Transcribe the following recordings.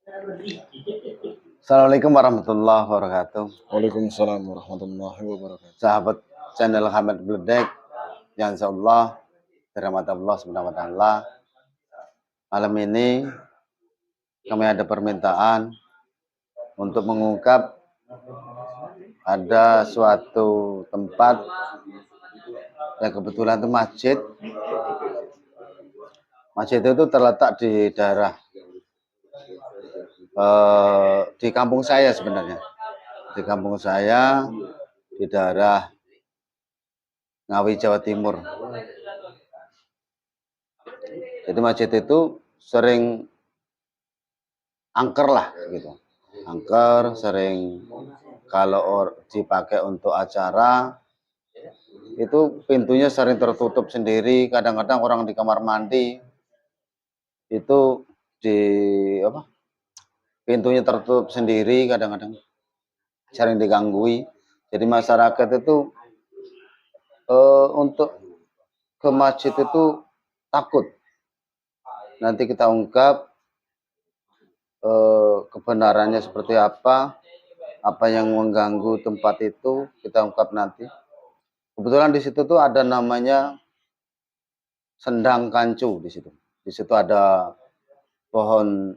Assalamualaikum warahmatullahi wabarakatuh. Waalaikumsalam warahmatullahi wabarakatuh. Sahabat channel Hamad Bledek, yang insyaallah dirahmati Allah Subhanahu wa taala. Malam ini kami ada permintaan untuk mengungkap ada suatu tempat yang kebetulan itu masjid. Masjid itu terletak di daerah di kampung saya sebenarnya. Di kampung saya di daerah Ngawi, Jawa Timur. Jadi masjid itu sering angker lah gitu. Angker sering kalau dipakai untuk acara itu pintunya sering tertutup sendiri. Kadang-kadang orang di kamar mandi itu di apa? Pintunya tertutup sendiri, kadang-kadang sering diganggui. Jadi masyarakat itu untuk ke masjid itu takut. Nanti kita ungkap kebenarannya seperti apa yang mengganggu tempat itu kita ungkap nanti. Kebetulan di situ tuh ada namanya Sendang Kancu di situ. Di situ ada pohon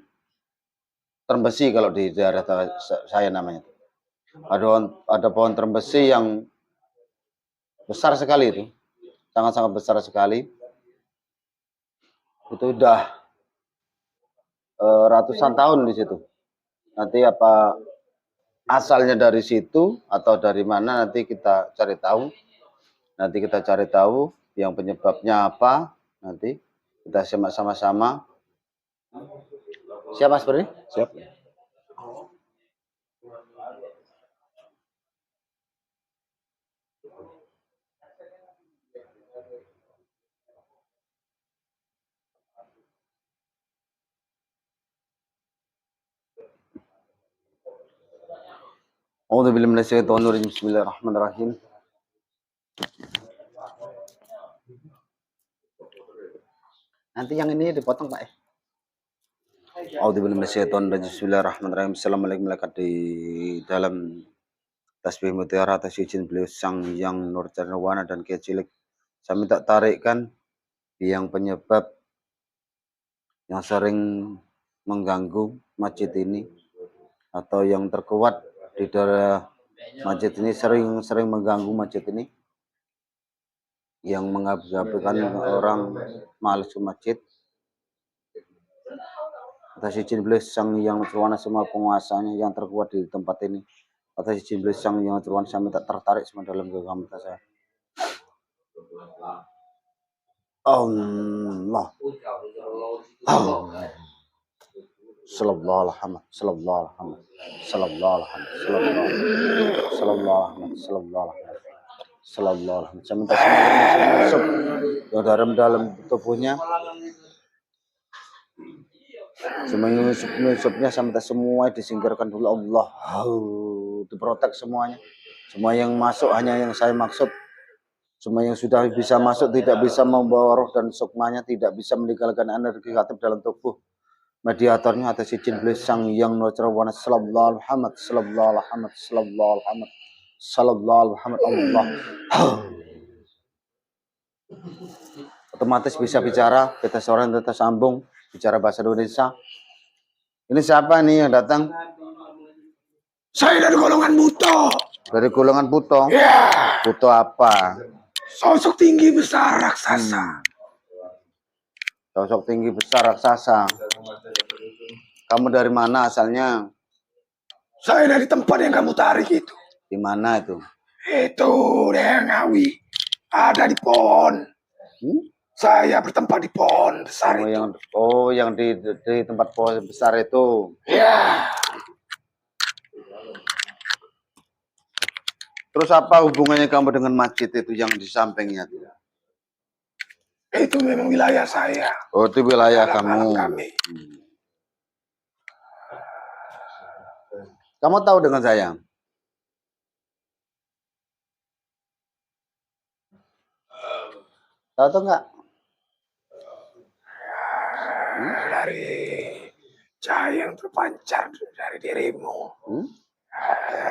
termbesi kalau di daerah saya namanya. Ada pohon termbesi yang besar sekali itu, sangat-sangat besar sekali. Itu udah ratusan tahun di situ. Nanti apa asalnya dari situ atau dari mana nanti kita cari tahu. Nanti kita cari tahu yang penyebabnya apa. Nanti kita simak sama-sama. Siap Mas Beri? Siap. A'udzubillahi minasyaitonirrajim. Bismillahirrahmanirrahim. Nanti yang ini dipotong Pak. A'udzubillahi minasyaitonirrajim. Bismillahirrahmanirrahim. Assalamualaikum di dalam tasbih mutiara atas izin beliau Sang Yang Nur Cernawana dan Kiai saya minta tarikkan yang penyebab yang sering mengganggu masjid ini atau yang terkuat di daerah masjid ini sering mengganggu masjid ini yang mengabaikan orang malas ke masjid. Atas izin beliau Sang Yang Nurwana semua penguasanya yang terkuat di tempat ini. Atas izin beliau Sang Yang Nurwana saya minta tertarik semua dalam genggaman saya. Allah. Sallallahu alaihi wasallam. Sallallahu alaihi wasallam. Sallallahu alaihi wasallam. Sallallahu alaihi wasallam. Saya minta semua masuk yang dalam tubuhnya. Semuanya nyusupnya saya minta semua disingkirkan dulu Allah. Diprotek semuanya. Semua yang masuk hanya yang saya maksud. Semua yang sudah bisa masuk tidak bisa membawa roh dan sukmanya, tidak bisa meninggalkan energi negatif dalam tubuh. Mediatornya atas izin beliau Sang Yang Nurwana sallallahu Muhammad sallallahu Muhammad sallallahu Muhammad sallallahu Muhammad Allah. Otomatis bisa bicara, kita seorang tetap sambung bicara bahasa Indonesia. Ini siapa nih yang datang? Saya dari golongan buto. Dari golongan buto? Ya. Buto apa? Sosok tinggi besar raksasa. Sosok tinggi besar raksasa. Kamu dari mana asalnya? Saya dari tempat yang kamu tarik itu. Di mana itu? Itu daerah Ngawi. Ada di pohon. Saya bertempat di pohon besar itu. Yang di tempat pohon besar itu. Ya. Terus apa hubungannya kamu dengan masjid itu yang di sampingnya? Itu memang wilayah saya. Oh, itu wilayah kamu. Kamu tahu dengan saya? Tahu atau enggak? Cahaya yang terpancar dari dirimu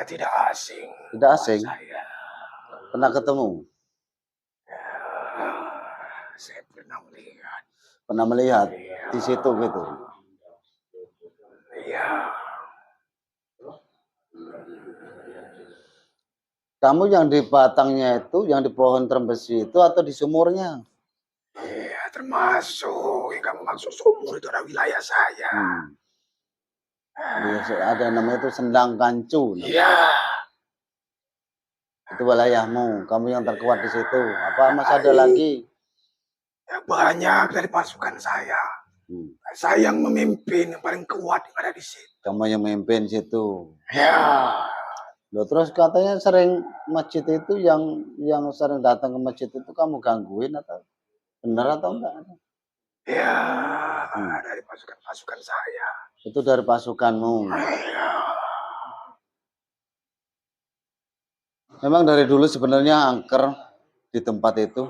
tidak asing. Tidak asing. Saya. Pernah ketemu? Saya pernah melihat. Pernah melihat di situ gitu. Iya. Kamu yang di batangnya itu, yang di pohon trembesi itu atau di sumurnya? Iya, termasuk yang kamu maksud sumur itu adalah wilayah saya. Ada namanya itu Sendang Kancu. Iya. Itu wilayahmu, kamu yang terkuat di situ. Apa masih ada lagi? Ya, banyak dari pasukan saya. Saya yang memimpin yang paling kuat yang ada di situ. Kamu yang memimpin situ. Ya. Loh, terus katanya sering masjid itu yang sering datang ke masjid itu kamu gangguin atau benar atau enggak? Ya, dari pasukan-pasukan saya. Itu dari pasukanmu. Ya. Memang dari dulu sebenarnya angker di tempat itu.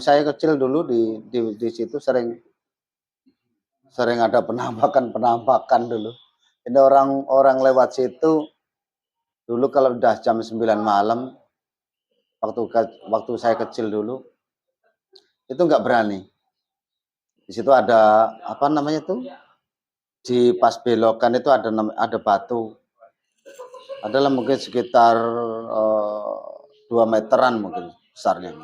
Saya kecil dulu di situ sering ada penampakan dulu. Ini orang lewat situ dulu kalau udah jam 9 malam, waktu saya kecil dulu, itu nggak berani. Di situ ada apa namanya tuh? Di pas belokan itu ada batu. Adalah mungkin sekitar 2 meteran mungkin besarnya.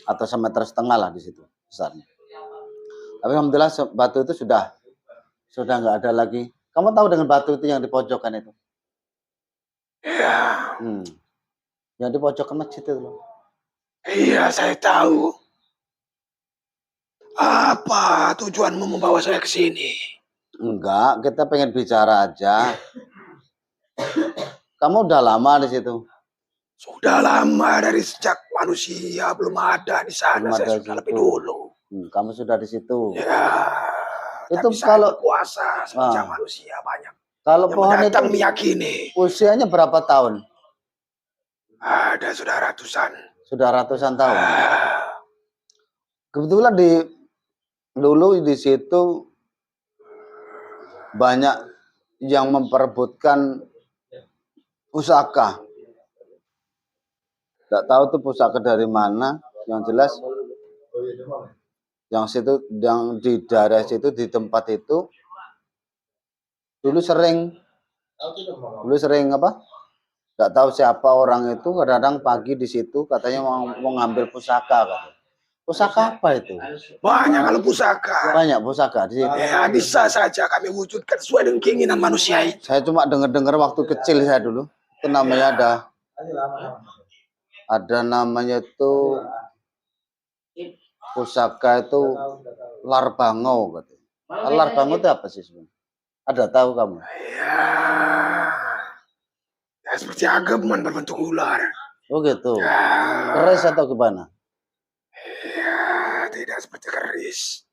Atau 1,5 meter lah di situ besarnya. Tapi alhamdulillah batu itu sudah nggak ada lagi. Kamu tahu dengan batu itu yang di pojokan itu? Iya. Yang di pojokan masjid itu loh. Iya, saya tahu. Apa tujuanmu membawa saya ke sini? Enggak, kita pengen bicara aja. Kamu udah lama di situ? Sudah lama, dari sejak manusia belum ada di sana. Saya sudah lebih dulu. Kamu sudah di situ. Ya. Itu tapi kalau berkuasa sejak manusia banyak. Kalau yang pohon itu meyakini. Usianya berapa tahun? Ada sudah ratusan. Sudah ratusan tahun. Kebetulan dulu di situ banyak yang memperebutkan pusaka. Tidak tahu tuh pusaka dari mana. Yang jelas, yang di daerah situ, di tempat itu dulu sering apa? Tidak tahu siapa orang itu, kadang-kadang pagi di situ katanya mau ngambil pusaka. Pusaka apa itu? Banyak kalau pusaka. Banyak pusaka di situ. Ya, bisa saja kami wujudkan sesuai dengan keinginan manusia itu. Saya cuma dengar waktu kecil saya dulu. Itu namanya ada namanya itu pusaka itu Larbango. Larbango itu apa sih sebenarnya? Ada tahu kamu? Ya seperti ageman berbentuk ular. Oh gitu. Keris atau gimana? Ya, tidak seperti keris.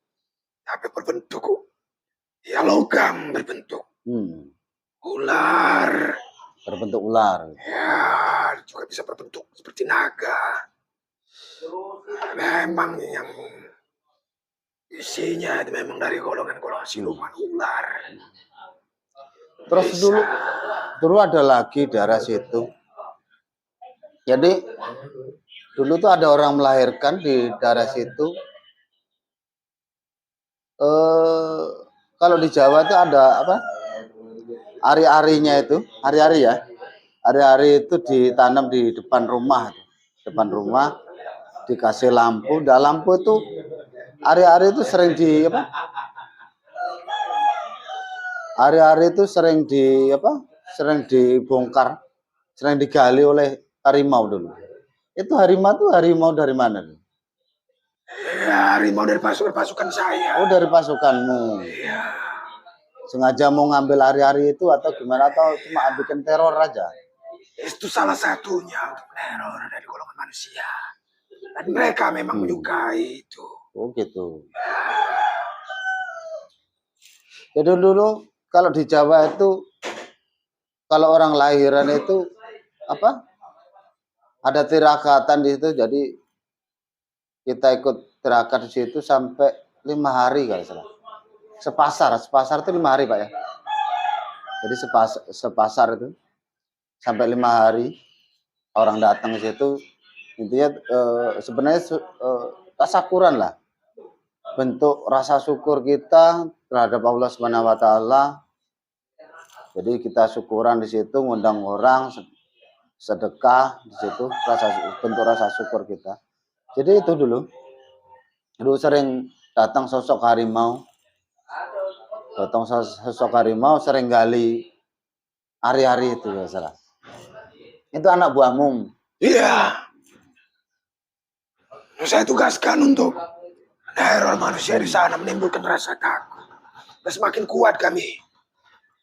Tapi berbentuk logam berbentuk. Ular. Berbentuk ular. Ya, juga bisa berbentuk seperti naga. Memang yang isinya itu memang dari golongan-golongan siluman ular. Terus dulu ada lagi daerah situ. Jadi dulu tuh ada orang melahirkan di daerah situ. Kalau di Jawa itu ada apa? Ari-arinya itu, ari-ari ya. Ari-ari itu ditanam di depan rumah. Depan rumah dikasih lampu. Dalam lampu itu ari-ari itu sering di apa? Ari-ari itu sering dibongkar, sering digali oleh harimau dulu. Itu harimau dari mana? Ya, harimau dari pasukan saya. Oh, dari pasukanmu. Iya. Sengaja mau ngambil ari-ari itu atau gimana, atau cuma bikin teror aja? Itu salah satunya untuk teror dari golongan manusia. Dan mereka memang menyukai itu. Oh gitu. Jadi dulu kalau di Jawa itu, kalau orang lahiran itu apa? Ada tirakatan di situ, jadi kita ikut tirakat di situ sampai 5 hari kalau salah. sepasar itu 5 hari Pak ya. Jadi sepasar itu sampai 5 hari orang datang ke situ, intinya sebenarnya tasakuran lah, bentuk rasa syukur kita terhadap Allah Subhanahu wa taala. Jadi kita syukuran di situ, ngundang orang sedekah di situ, bentuk rasa syukur kita. Jadi itu dulu sering datang sosok harimau, sering gali hari-hari itu ya salah. Itu anak buahmu. Iya. Saya tugaskan untuk meneror manusia di sana, menimbulkan rasa takut. Dan semakin kuat kami.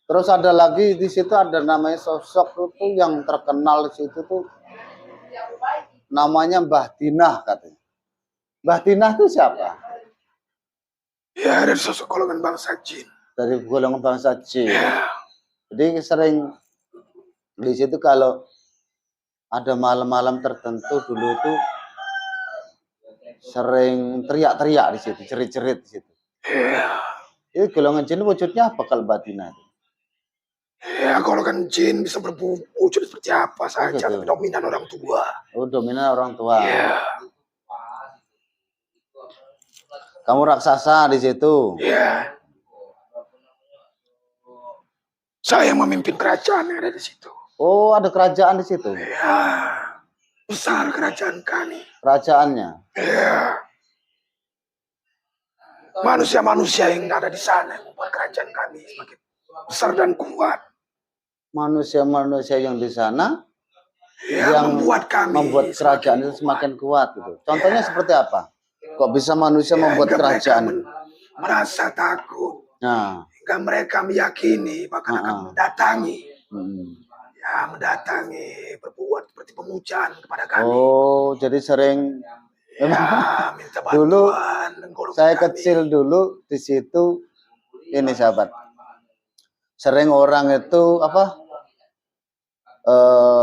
Terus ada lagi di situ ada namanya sosok itu yang terkenal di situ tuh namanya Mbah Dinah katanya. Mbah Dinah itu siapa? Ya, dari sosok golongan bangsa jin. Dari golongan bangsa jin. Ya. Jadi sering di situ kalau ada malam-malam tertentu dulu tuh sering teriak-teriak di situ, cerit-cerit di situ. Ya. Itu golongan jin wujudnya apa kalau Mbah Dinah? Ya, golongan jin bisa berwujud seperti apa saja, gitu. tapi dominan orang tua. Oh, dominan orang tua. Ya. Kamu raksasa di situ. Ya. Saya yang memimpin kerajaan yang ada di situ. Oh, ada kerajaan di situ. Ya. Besar kerajaan kami. Kerajaannya. Ya. Manusia-manusia yang ada di sana yang membuat kerajaan kami semakin besar dan kuat. Manusia-manusia yang di sana ya, yang membuat kerajaan itu semakin kuat gitu. Contohnya seperti apa? Kok bisa manusia membuat kerajaan? Merasa takut. Nah, hingga mereka meyakini bahkan akan mendatangi. Ya, mendatangi, berbuat seperti pemujaan kepada kami. Oh, jadi sering ya, minta bantuan. Dulu saya kecil dulu di situ ini sahabat. Sering orang itu apa?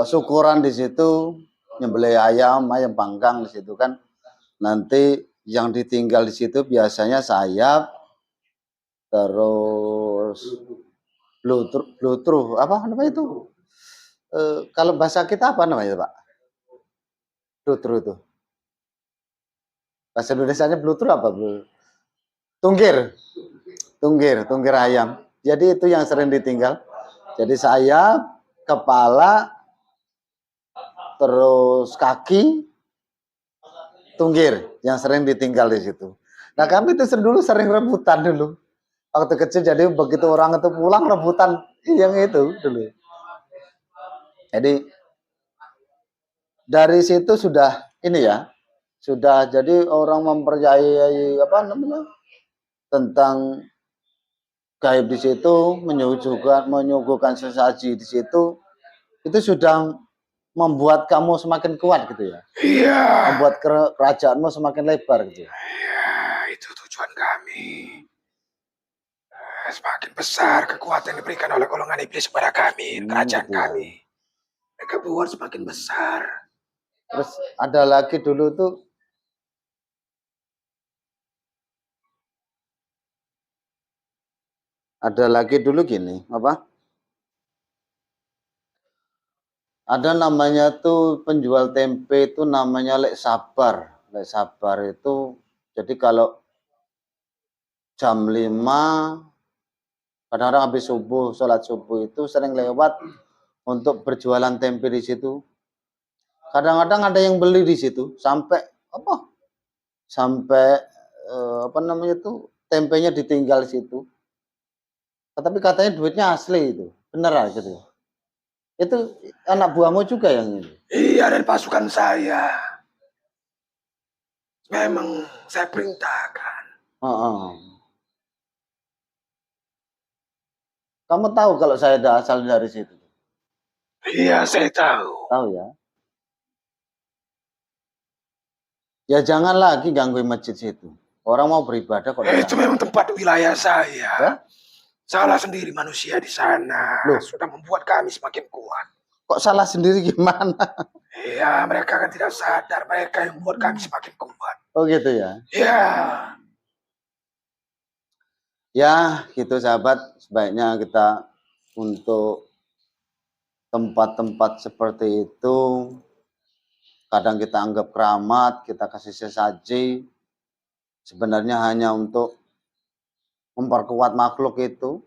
Syukuran di situ, nyembelih ayam panggang di situ kan. Nanti yang ditinggal di situ biasanya sayap, terus blutruh, apa namanya itu? Kalau bahasa kita apa namanya Pak? Blutruh itu. Bahasa Indonesianya blutruh apa? Tunggir ayam. Jadi itu yang sering ditinggal. Jadi sayap, kepala, terus kaki, tunggir yang sering ditinggal di situ. Nah kami itu dulu sering rebutan dulu. Waktu kecil jadi begitu orang itu pulang rebutan yang itu dulu. Jadi dari situ sudah ini ya, sudah jadi orang mempercayai apa namanya tentang gaib di situ, menyuguhkan sesaji di situ, itu sudah membuat kamu semakin kuat gitu ya. Iya. Membuat kerajaanmu semakin lebar gitu. Iya, itu tujuan kami. Semakin besar kekuatan yang diberikan oleh golongan iblis kepada kami, kerajaan gitu kami. Mereka buat semakin besar. Terus ada lagi dulu tuh gini, apa? Ada namanya tuh penjual tempe itu namanya Lek Sabar. Lek Sabar itu jadi kalau jam 5 kadang-kadang habis subuh, sholat subuh itu sering lewat untuk berjualan tempe di situ. Kadang-kadang ada yang beli di situ sampai apa? Sampai apa namanya itu tempenya ditinggal di situ. Tapi katanya duitnya asli itu, beneran gitu. Itu anak buahmu juga yang ini? Iya, dari pasukan saya. Memang saya perintahkan. Kamu tahu kalau saya ada asal dari situ? Iya, saya tahu. Tahu ya? Ya jangan lagi gangguin masjid situ. Orang mau beribadah kok. Itu memang tempat wilayah saya. Ya? Salah sendiri manusia di sana. Loh, sudah membuat kami semakin kuat. Kok salah sendiri gimana? Iya, mereka kan tidak sadar. Mereka yang membuat kami semakin kuat. Oh gitu ya? Iya. Ya, gitu sahabat, sebaiknya kita untuk tempat-tempat seperti itu, kadang kita anggap keramat, kita kasih sesaji, sebenarnya hanya untuk memperkuat makhluk itu,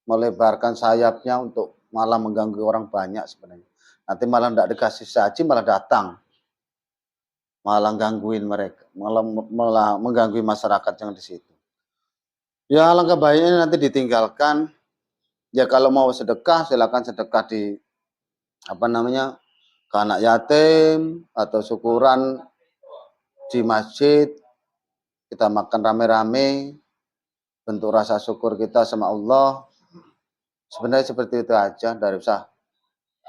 melebarkan sayapnya untuk malah mengganggu orang banyak sebenarnya. Nanti malah tidak dikasih saji, malah datang, malah gangguin mereka, malah mengganggu masyarakat yang di situ. Ya, alangkah baiknya nanti ditinggalkan. Ya, kalau mau sedekah, silakan sedekah di apa namanya, ke anak yatim atau syukuran di masjid, kita makan rame-rame, bentuk rasa syukur kita sama Allah. Sebenarnya seperti itu aja, dari usah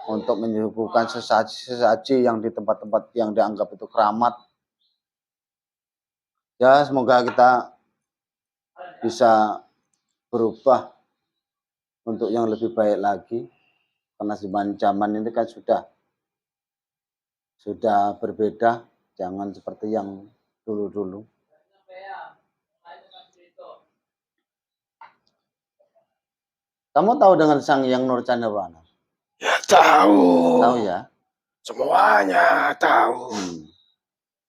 untuk menyuguhkan sesaji yang di tempat-tempat yang dianggap itu keramat. Ya, semoga kita bisa berubah untuk yang lebih baik lagi, karena zaman ini kan sudah berbeda, jangan seperti yang dulu-dulu. Kamu tahu dengan Sang Hyang Nurcandrawala? Ya tahu. Tahu ya? Semuanya tahu.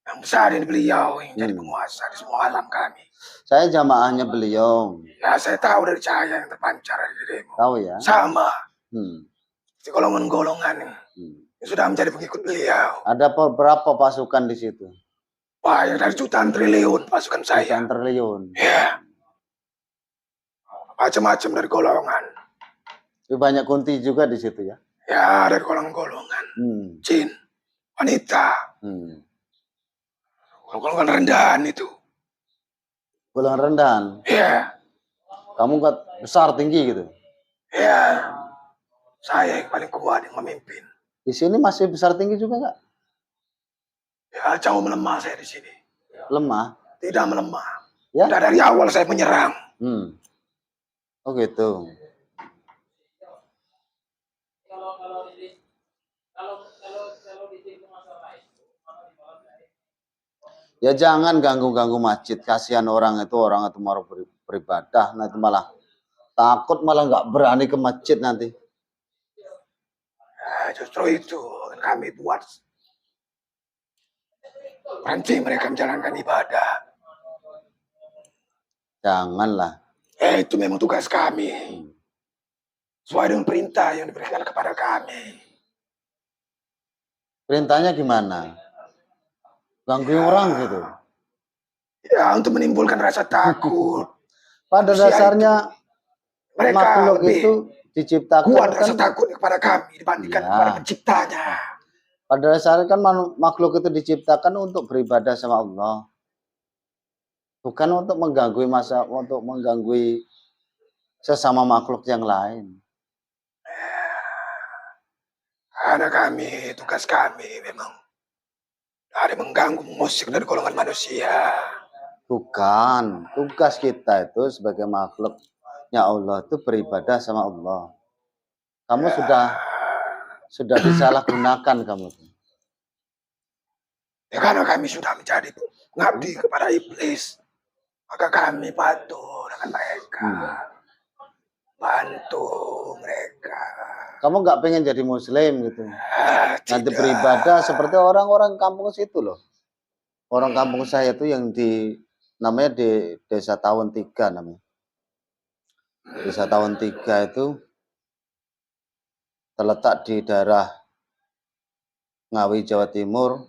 Yang besar ini beliau yang jadi penguasa di semua alam kami. Saya jamaahnya beliau. Ya, saya tahu dari cahaya yang terpancar dari dirimu. Tahu ya? Sama. Di golongan-golongan yang sudah menjadi pengikut beliau. Ada beberapa pasukan di situ? Wah, yang dari jutaan triliun pasukan saya. Jutaan triliun. Ya. Macam-macam dari golongan. Banyak kunti juga di situ ya? Ya, dari golongan-golongan. Jin, wanita. Golongan rendahan itu. Golongan rendahan? Iya. Kamu nggak besar, tinggi gitu? Iya. Saya yang paling kuat yang memimpin. Di sini masih besar tinggi juga nggak? Ya, jauh melemah saya di sini. Lemah? Tidak melemah. Ya? Sudah dari awal saya menyerang. Oh gitu. Ya jangan ganggu-ganggu masjid, kasihan orang itu mau beribadah, nanti malah takut, malah nggak berani ke masjid nanti. Ya, justru itu kami buat berhenti mereka menjalankan ibadah. Janganlah. Itu memang tugas kami. Sesuai dengan perintah yang diberikan kepada kami. Perintahnya gimana? Gangguin orang gitu? Ya, untuk menimbulkan rasa takut. Pada dasarnya mereka makhluk itu diciptakan kuat rasa takut kepada kami dibandingkan kepada penciptanya. Pada dasarnya kan makhluk itu diciptakan untuk beribadah sama Allah, bukan untuk mengganggu sesama makhluk yang lain. Karena tugas kami memang dari mengganggu, mengusik dari golongan manusia. Bukan, tugas kita itu sebagai makhluknya Allah itu beribadah sama Allah. Kamu sudah disalahgunakan kamu. Ya, karena kami sudah menjadi mengabdi kepada iblis, maka kami patuh dengan mereka. Bantu mereka. Kamu nggak pengen jadi muslim gitu? Nanti beribadah seperti orang-orang kampung situ loh. Orang kampung saya itu yang namanya di Desa Tawon 3 namanya. Desa Tawon 3 itu terletak di daerah Ngawi, Jawa Timur,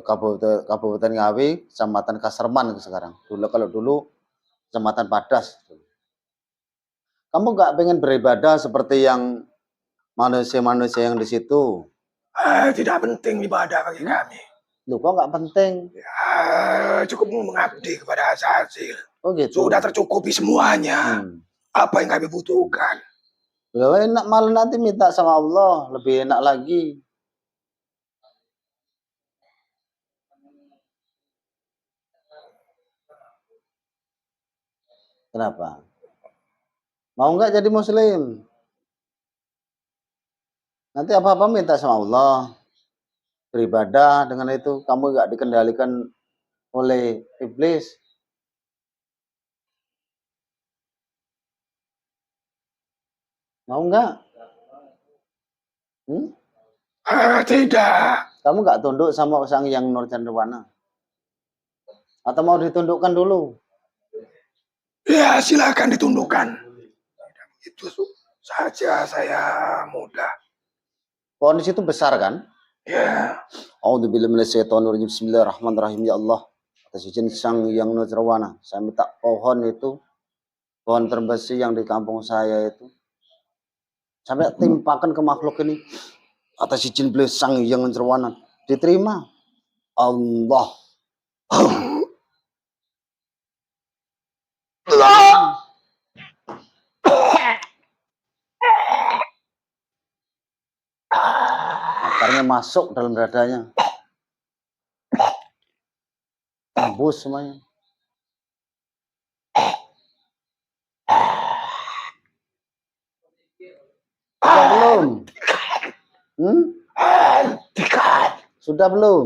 Kabupaten Ngawi, Kecamatan Kaserman sekarang. Kalau dulu Kecamatan Padas. Kamu nggak pengen beribadah seperti yang manusia-manusia yang di situ? Tidak penting ibadah bagi kami. Loh, kok nggak penting? Ya, cukup mengabdi kepada hasil. Oh gitu. Sudah tercukupi semuanya. Apa yang kami butuhkan. Loh, enak, malah nanti minta sama Allah, lebih enak lagi. Kenapa? Mau nggak jadi muslim? Nanti apa-apa minta sama Allah. Beribadah dengan itu, kamu nggak dikendalikan oleh iblis. Mau nggak? Tidak. Kamu nggak tunduk sama Sang Hyang Nurjanirwana? Atau mau ditundukkan dulu? Ya, silakan ditundukkan. Itu saja saya mudah. Pohon di situ besar kan? Ya. A'udzubillahi minasyaitonirrajim. Bismillahirrahmanirrahim. Ya Allah, atas izin Sang Hyang Nurjanirwana, saya minta pohon itu, pohon terbesi yang di kampung saya itu, sampai timpakan ke makhluk ini. Atas izin beliau Sang Hyang Nurjanirwana, diterima. Allah. Akarnya masuk dalam dadanya, tembus semuanya. Sudah belum? Sudah belum?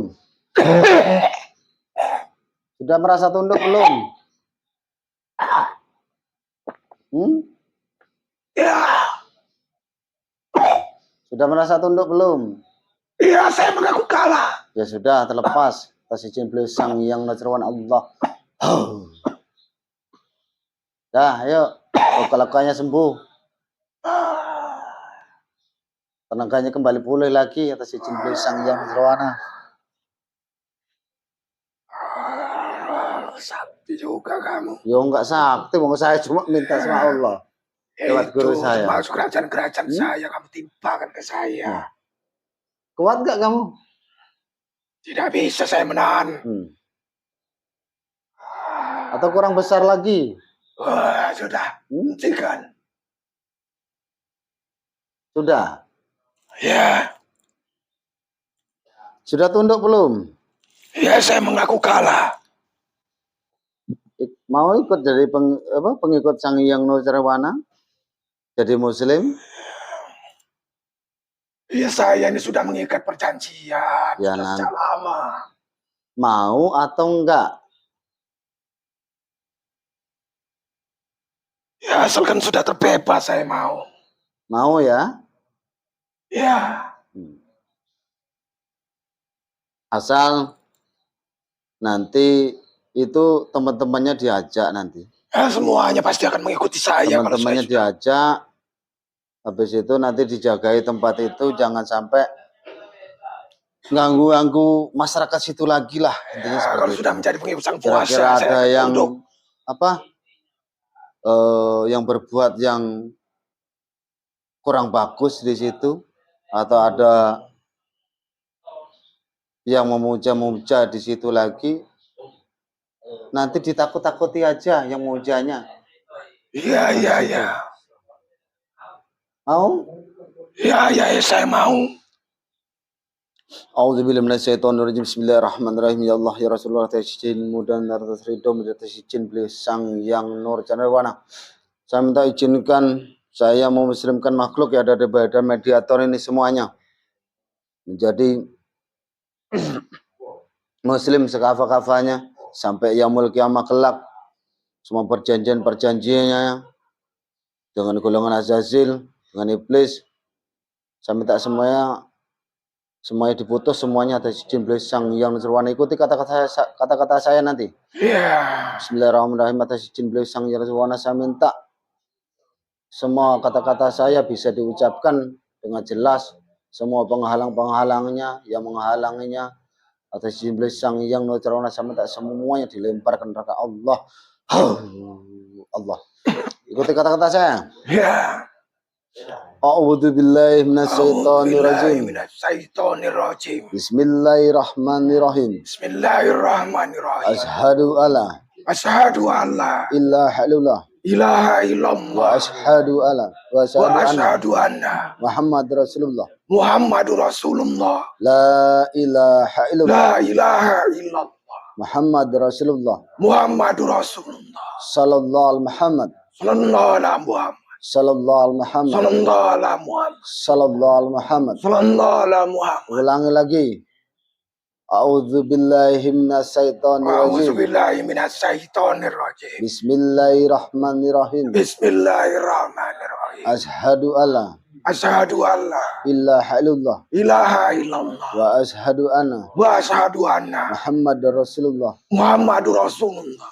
Sudah merasa tunduk belum? Ya. Sudah merasa tunduk belum? Ya, saya mengaku kalah. Ya sudah, terlepas. Atas izin beliau Sang Hyang Nurjanirwana Allah. Dah, ayo. Luka-lukanya sembuh. Tenaganya kembali pulih lagi atas izin beliau Sang Hyang Nurjanirwana. Sakti juga kamu. Yo enggak sakti, mau saya cuma minta sama Allah. Lewat guru saya. Masuk kerajaan-kerajaan saya, kamu timpakan ke saya. Kuat enggak kamu? Tidak bisa saya menahan. Atau kurang besar lagi? Wah, sudah. Hentikan. Sudah? Ya. Sudah tunduk belum? Ya, saya mengaku kalah. Mau ikut jadi pengikut Sang Hyang Nurjanirwana? Jadi muslim? Ya, saya ini sudah mengikat perjanjian. Ya, sejak lama. Mau atau enggak? Ya, asalkan sudah terbebas saya mau. Mau ya? Ya. Asal nanti itu teman-temannya diajak nanti. Ya, semuanya pasti akan mengikuti saya. Teman-temannya diajak. Habis itu nanti dijagai tempat itu, jangan sampai ganggu-ganggu masyarakat situ lagi lah. Intinya seperti kalau itu. sudah menjadi pengikut sang puasa, kira-kira ada yang yang berbuat yang kurang bagus di situ, atau ada yang memuja-muja di situ lagi, nanti ditakut-takuti aja yang mujanya. Iya. Mau? Ya, saya mau. A'udzubillahi minasyaitonirrajim. Bismillahirrahmanirrahim. Ya Allah, ya Rasulullah, atas izin dan atas ridho, atas izin beliau Sang Hyang Nurjanirwana, saya minta izinkan saya memuslimkan makhluk yang ada di badan mediator ini semuanya menjadi muslim sekafah-kafahnya sampai yaumul kiamah kelak. Semua perjanjian-perjanjiannya dengan golongan Azazil, dengan iblis, saya minta semuanya diputus semuanya atas izin beliau Sang Hyang Nurjanirwana. Ikuti kata-kata saya nanti. Bismillahirrahmanirrahim. Atas izin beliau Sang Hyang Nurjanirwana, saya minta semua kata-kata saya bisa diucapkan dengan jelas. Semua penghalang-penghalangnya yang menghalanginya, atas izin beliau Sang Hyang Nurjanirwana, saya minta semuanya dilemparkan neraka Allah. Allah. Ikuti kata-kata saya. Ya. A'udzubillahi minasyaitonirrajim. Bismillahirrahmanirrahim. Asyhadu alla ilaha ilaha illallah wa asyhadu anna Muhammadur Rasulullah. La ilaha illallah. Muhammadur Rasulullah. Sallallahu Muhammad. Sallallahu Muhammad. Ulangi lagi. A'udzubillahi minasyaitonirrajim. Bismillahirrahmanirrahim. Ashhadu alla Asyhadu alla ilaha illallah illallah. wa ashhadu anna Wa asyhadu anna Muhammadar Rasulullah. Muhammadur Rasulullah.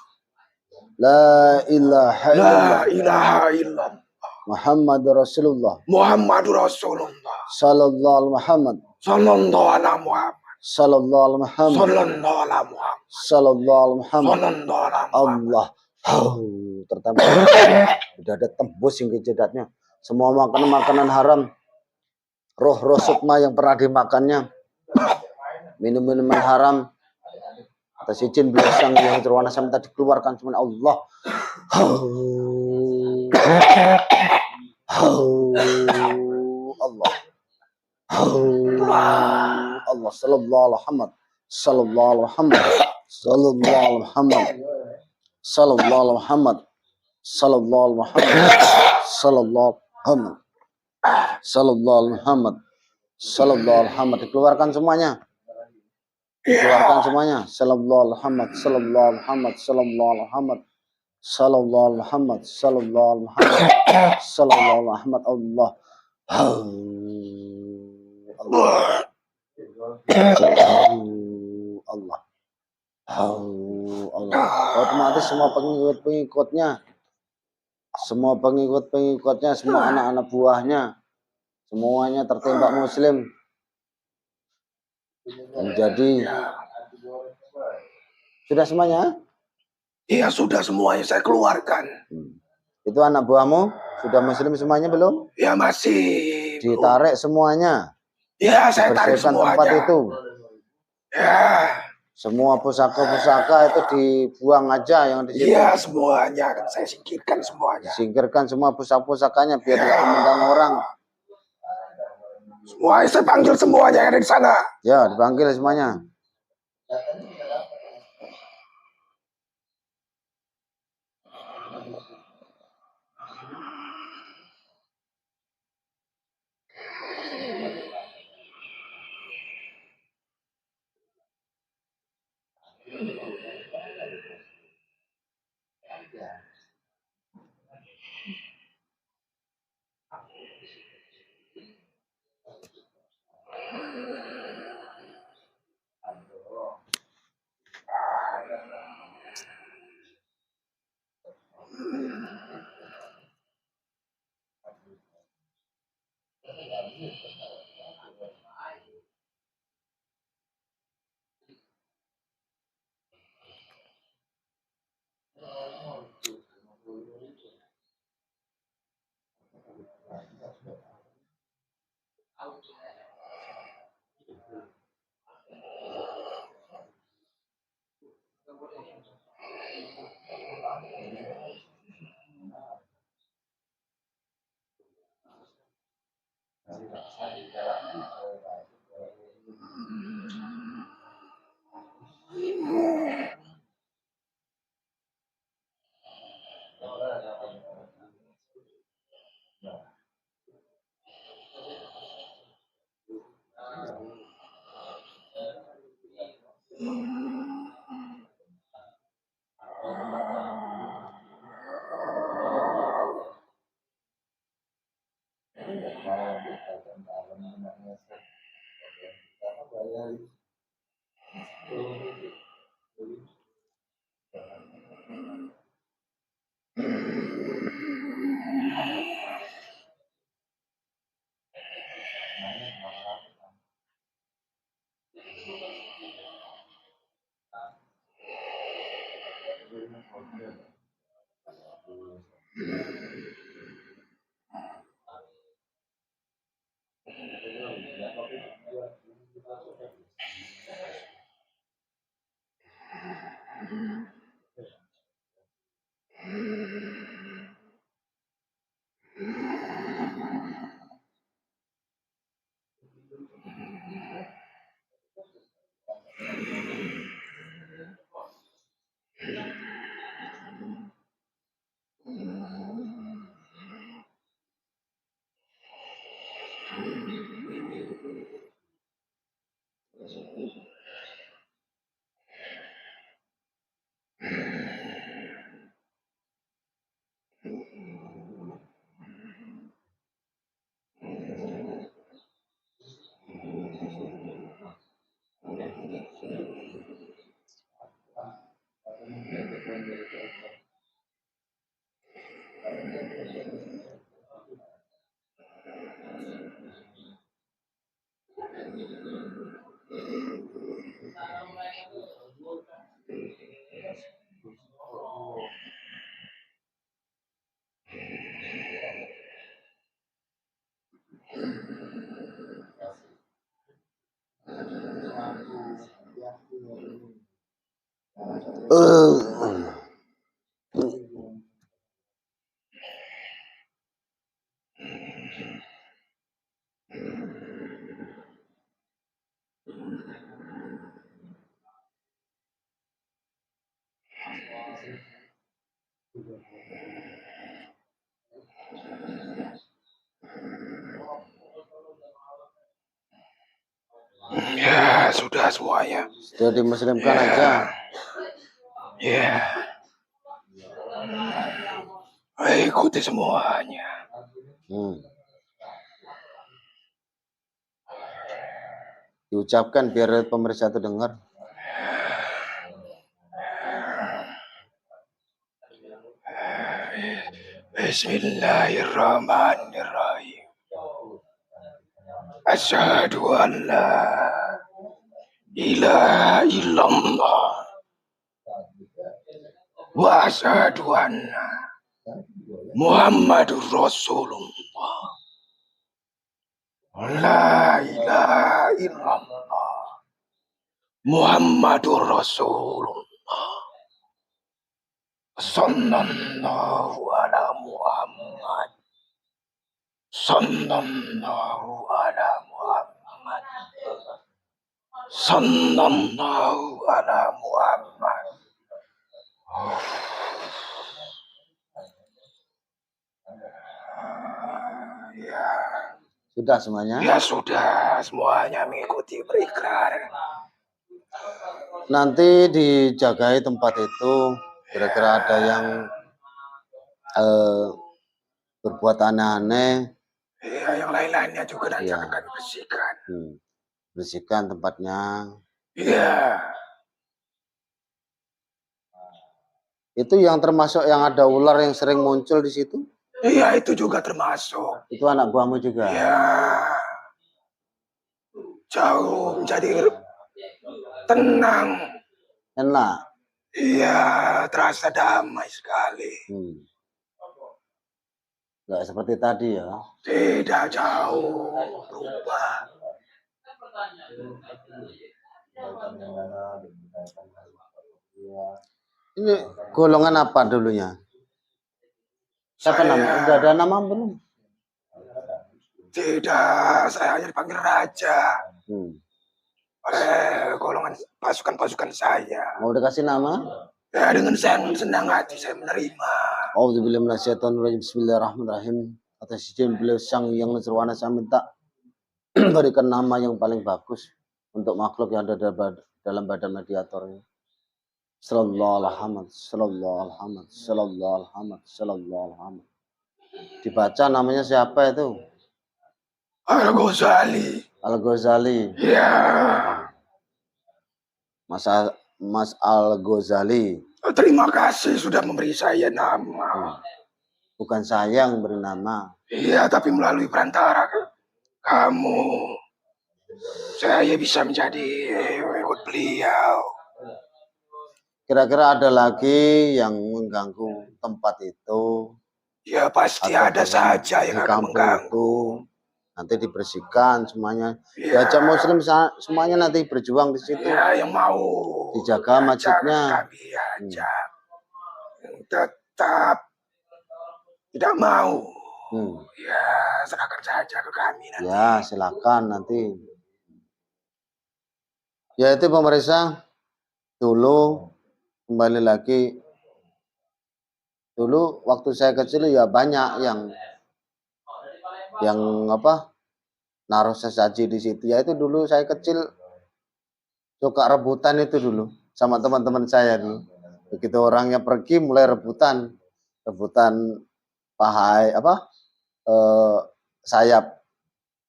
La ilaha illallah La ilaha illallah. Muhammadur Rasulullah. Muhammadur Rasulullah. Sallallahu Muhammad. Sallallahu ala Muhammad. Sallallahu Muhammad. Sallallahu ala Muhammad. Sallallahu Muhammad. Sallallahu ala Muhammad. Allah. Tertembus. Udah ada tembus yang kejedatnya. Semua makanan-makanan haram, roh-roh sukma yang pernah dimakannya, minum-minuman haram, atas izin beliau sang yang berwarna sama tadi dikeluarkan cuma Allah. Allah. Allah sallallahu Muhammad. Sallallahu Muhammad. Sallallahu Muhammad. Sallallahu Muhammad. Sallallahu Muhammad. Sallallahu Muhammad. Sallallahu Muhammad. Sallallahu Muhammad. Dikeluarkan semuanya. Dikeluarkan semuanya. Sallallahu Muhammad. Sallallahu Muhammad. Sallallahu Muhammad. Sallallahu Muhammad. Sallallahu Muhammad. Sallallahu Muhammad. Allah. Allah. Allah. Otomatis semua pengikut-pengikutnya, semua pengikut-pengikutnya, semua anak-anak buahnya, semuanya tertembak Muslim. Menjadi sudah semuanya? Iya sudah semuanya saya keluarkan. Itu anak buahmu sudah Muslim semuanya belum? Ya masih. Ditarik semuanya. Ya saya tarik semuanya. Tempat itu. Ya. Semua pusaka-pusaka itu dibuang aja yang di situ. Iya semuanya akan saya singkirkan semuanya. Singkirkan semua pusaka-pusakanya biar tidak mengundang orang. Semuanya saya panggil semuanya yang ada di sana. Ya dipanggil semuanya. Ya, sudah semuanya. Sudah dimuslimkan aja. Ya. Ikuti semuanya. Diucapkan biar pemirsa itu dengar. Bismillahirrahmanirrahim. Asyhadu an la ilaha illallah wa asyhadu anna Muhammadur Rasulullah. La ilaha illallah Muhammadur Rasulullah. Sallallahu ala Muhammad. Sallallahu ala Muhammad. Sallallahu ala Muhammad. Ya. Sudah semuanya? Ya sudah, semuanya mengikuti berikrar. Nanti dijagai tempat itu, kira-kira ada yang berbuat aneh-aneh. Ya, yang lain-lainnya juga nanti akan kami bersihkan. Bersihkan tempatnya. Iya. Itu yang termasuk yang ada ular yang sering muncul di situ? Iya, itu juga termasuk. Itu anak buahmu juga? Iya. Jauh menjadi tenang. Enak? Iya, terasa damai sekali. Nggak seperti tadi ya? Tidak jauh berubah. Ini golongan apa dulunya? Siapa nama? Udah ada nama belum? Tidak, saya hanya dipanggil raja. Oleh golongan pasukan-pasukan saya. Mau dikasih nama? Ya, dengan senang hati saya menerima. Auzubillahi minasyaitonirrajim. Bismillahirrahmanirrahim. Atas izin beliau Sang Yang Nusirwana, saya minta berikan nama yang paling bagus untuk makhluk yang ada dalam badan mediatornya. Sallallahu alaihi wasallam, sallallahu alaihi wasallam, sallallahu alaihi wasallam, sallallahu alaihi wasallam. Dibaca namanya siapa itu? Al-Ghazali. Al-Ghazali. Ya. Mas Al-Ghazali. Terima kasih sudah memberi saya nama. Bukan saya yang beri nama. Iya, tapi melalui perantara kamu, saya bisa menjadi ikut beliau. Kira-kira ada lagi yang mengganggu tempat itu? Ya pasti ada saja yang akan mengganggu. Itu nanti dibersihkan semuanya. Ya. Gajah Muslim semuanya nanti berjuang di situ. Ya, yang mau dijaga masjidnya. Kami ajak. Tetap tidak mau. Ya, serahkan saja ke kami nanti. Ya, silakan nanti. Ya, itu pemirsa. Dulu kembali lagi. Dulu waktu saya kecil ya banyak yang apa? Naruh sesaji di situ. Ya itu dulu saya kecil suka rebutan itu dulu sama teman-teman saya dulu. Begitu orangnya pergi mulai rebutan paha sayap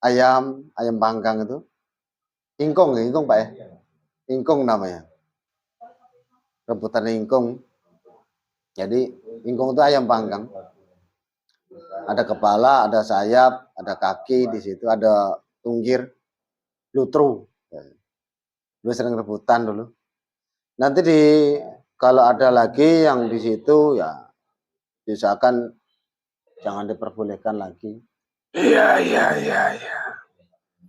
ayam panggang itu. Ingkung Pak ya. Ingkung namanya. Rebutan ingkung. Jadi ingkung itu ayam panggang. Ada kepala, ada sayap, ada kaki di situ, ada tunggir, lutru. Dulu sering rebutan dulu. Nanti kalau ada lagi yang di situ ya misalkan jangan diperbolehkan lagi. Iya.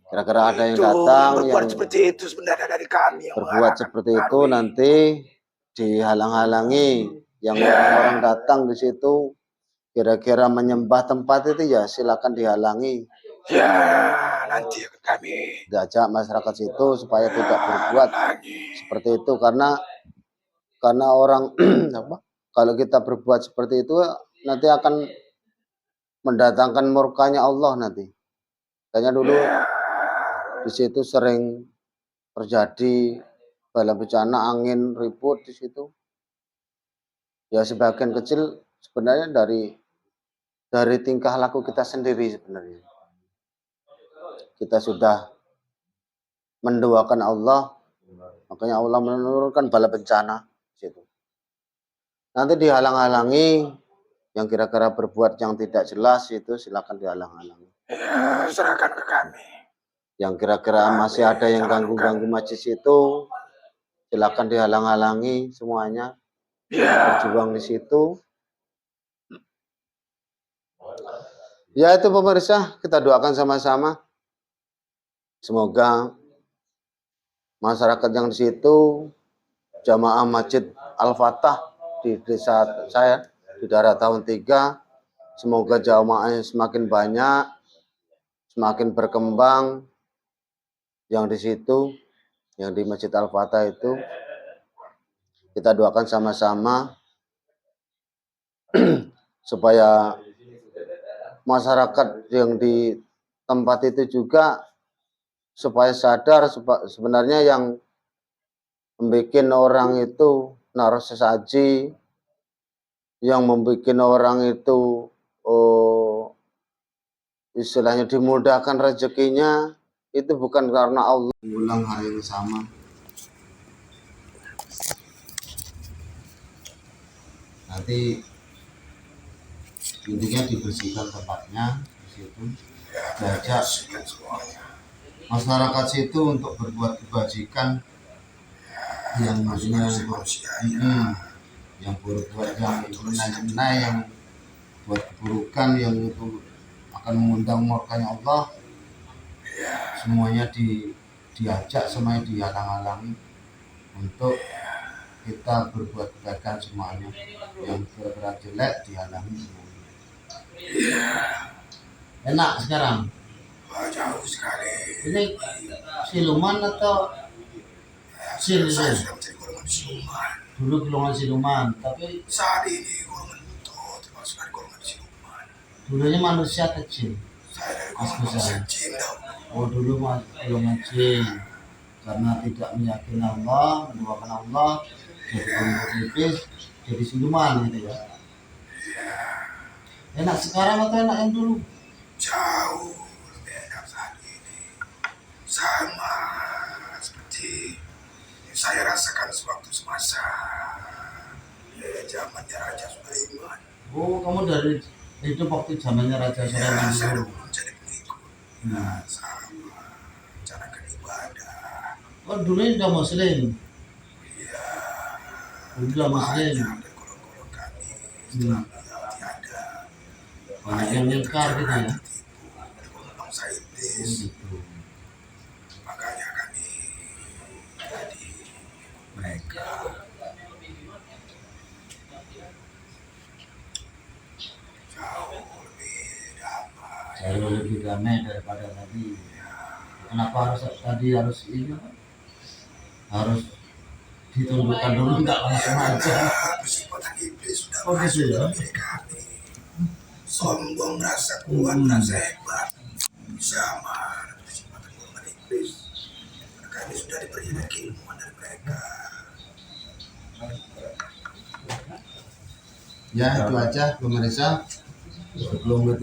Kira-kira ada yang datang berbuat yang seperti itu sebenarnya dari kami yang berbuat seperti itu nanti dihalang-halangi. Yang orang-orang datang di situ kira-kira menyembah tempat itu ya silakan dihalangi. Ya, nanti kami diajak masyarakat situ supaya tidak berbuat seperti itu karena orang apa? Kalau kita berbuat seperti itu nanti akan mendatangkan murkanya Allah nanti. Kayaknya dulu di situ sering terjadi bala bencana, angin, ribut di situ. Ya sebagian kecil sebenarnya dari tingkah laku kita sendiri sebenarnya. Kita sudah mendoakan Allah, makanya Allah menurunkan bala bencana di situ. Nanti dihalang-halangi yang kira-kira berbuat yang tidak jelas itu silakan dihalang-halangi. Ya, serahkan ke kami. Yang kira-kira masih ada yang ganggu-ganggu majlis itu silakan dihalang-halangi semuanya. Ya. Berjuang di situ. Ya itu pemirsa, kita doakan sama-sama. Semoga masyarakat yang di situ, jamaah Masjid Al-Fatah di desa saya, di daerah Tahun 3, semoga jamaahnya semakin banyak, semakin berkembang yang di situ, yang di Masjid Al-Fatah itu. Kita doakan sama-sama supaya masyarakat yang di tempat itu juga supaya sadar sebenarnya yang membuat orang itu naruh sesaji, yang membuat orang itu istilahnya dimudahkan rezekinya itu bukan karena Allah. Ulang hal yang sama. Nanti intinya dibersihkan tempatnya di situ. Diajak masyarakat situ untuk berbuat kebajikan yang maksudnya yang berbuat yang menai yang buat keburukan yang itu akan mengundang murkanya Allah, semuanya diajak, semuanya dihalang-halangi untuk kita berbuat kebaikan semuanya. Yang kira-kira jelek dihalangi semuanya. Enak sekarang? Jauh sekali. Ini siluman atau Saya sudah menjadi golongan siluman. Dulu golongan siluman, tapi saat ini golongan itu termasuk dari golongan siluman. Dulunya manusia kecil. Saya dari golongan manusia jin. Oh dulu golongan jin. Karena tidak meyakini Allah, mendoakan Allah, jadi golongan iblis, jadi siluman gitu ya. Enak sekarang atau enak yang dulu? Jauh lebih enak saat ini. Sama seperti yang saya rasakan sewaktu semasa zamannya Raja Sulaiman. Oh, kamu dari hidup waktu zamannya Raja Sulaiman. Saya belum jadi pengikut. Sama cara ibadah. Oh, dulu udah Muslim. Iya. Udah Muslim. Dari golongan kami setelah tiada. Banyak yang ingkar gitu ya. Bangsa iblis. Makanya kami jadi mereka. Jauh lebih damai daripada tadi. Kenapa harus ini? Harus ditundukkan dulu, nggak langsung aja. Kesempatan iblis sudah masuk dalam diri kami. Sombong, merasa kuat, merasa hebat. Sama kesempatan golongan iblis. Kami sudah diberi keilmuan dari mereka. Ya itu aja pemirsa. Sebelum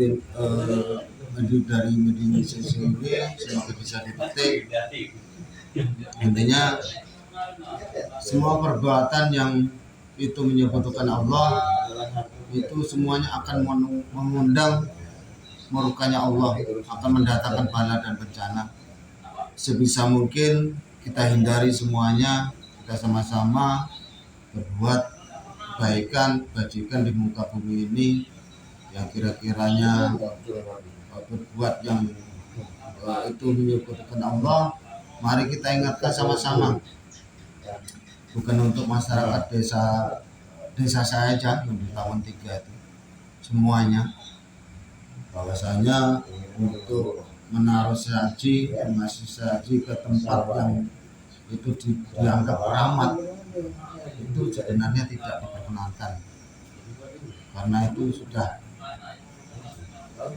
lanjut dari media sosial ini semoga bisa dipetik. Intinya semua perbuatan yang itu menyebutkan Allah, itu semuanya akan mengundang murkanya Allah, akan mendatangkan bala dan bencana. Sebisa mungkin kita hindari semuanya, kita sama-sama berbuat kebaikan, kebajikan di muka bumi ini, yang kira-kiranya berbuat yang itu menyebutkan Allah. Mari kita ingatkan sama-sama, bukan untuk masyarakat desa saya aja yang di tahun 3 itu, semuanya, bahwasanya untuk menaruh sesaji, mengasih sesaji ke tempat yang itu dianggap keramat, itu sebenarnya tidak diperkenankan, karena itu sudah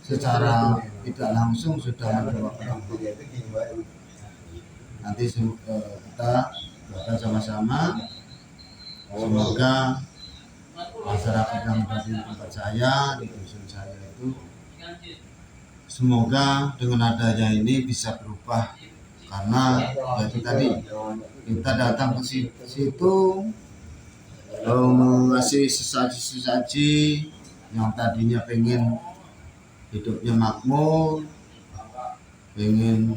secara tidak langsung sudah mendoakan. Nanti kita doakan sama-sama, semoga masyarakat yang ada di tempat saya, di dusun saya itu, semoga dengan adanya ini bisa berubah. Karena itu tadi kita datang ke situ mengasih sesaji-sesaji yang tadinya pengen hidupnya makmur, pengen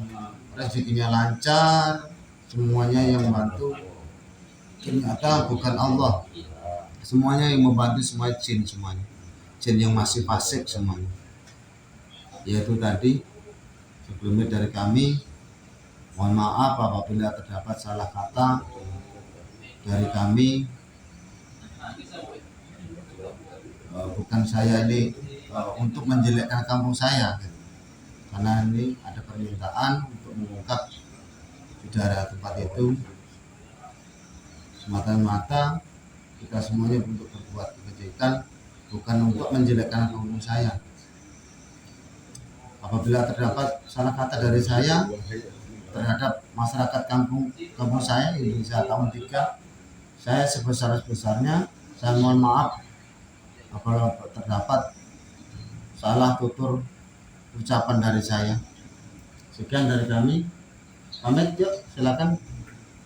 rezekinya lancar, semuanya yang membantu ternyata bukan Allah, semuanya yang membantu semua jin, semuanya jin yang masih fasik semuanya. Yaitu tadi sebelumnya dari kami, mohon maaf apabila terdapat salah kata dari kami. Bukan saya ini untuk menjelekkan kampung saya, karena ini ada permintaan untuk mengungkap di daerah tempat itu. Semata-mata kita semuanya untuk berbuat kebaikan, bukan untuk menjelekkan kampung saya. Apabila terdapat salah kata dari saya terhadap masyarakat kampung saya Indonesia tahun 3, saya sebesar-besarnya saya mohon maaf apabila terdapat salah tutur ucapan dari saya. Sekian dari kami. Pamit yuk, silakan.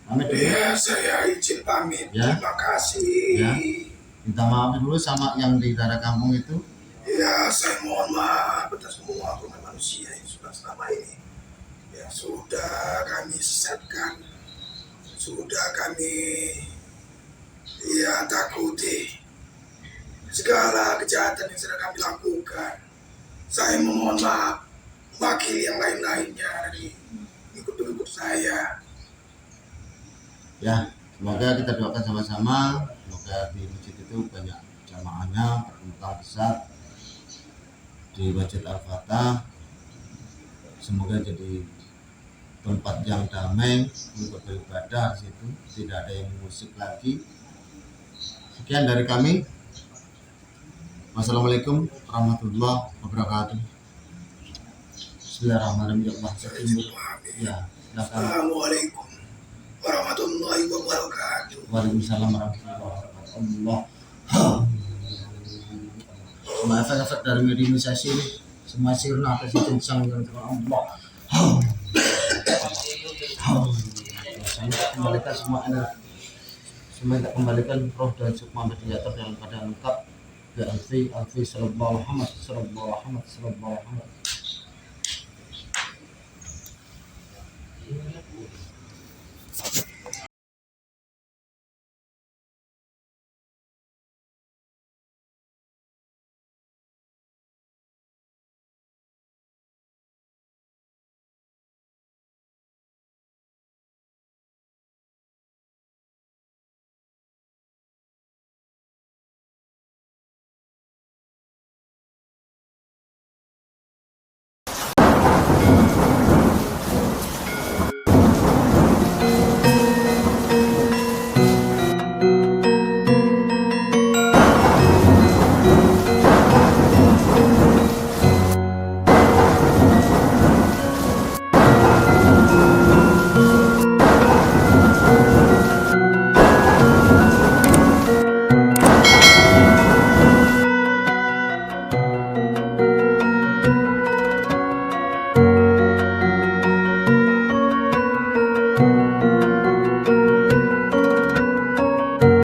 Pamit dulu. Ya, saya izin pamit. Ya. Terima kasih. Ya. Minta maaf dulu sama yang di daerah kampung itu. Ya, saya mohon maaf atas semua umat manusia yang sudah selama ini yang sudah kami sesatkan, sudah kami takuti, segala kejahatan yang sudah kami lakukan. Saya memohon maaf wakil yang lain-lainnya dari ikut-ikut saya. Ya, semoga kita doakan sama-sama, semoga di masjid itu banyak jamaahnya, berkembang besar di Masjid Al-Fatah. Semoga jadi tempat yang damai untuk beribadah di situ, tidak ada yang musik lagi. Sekian dari kami. Wassalamualaikum warahmatullahi wabarakatuh. Bismillahirrahmanirrahim. Ya, silakan. Assalamualaikum warahmatullahi wabarakatuh. Waalaikumsalam warahmatullahi wabarakatuh. Allah. Semua efek-efek dari mediumisasi ini, semua sirna atas izin sang yang Allah. Saya kembalikan semua energi, semoga kembalikan roh dan sukma mediator dalam keadaan lengkap. Ya alfi sallallahu Muhammad sallallahu Muhammad sallallahu Muhammad.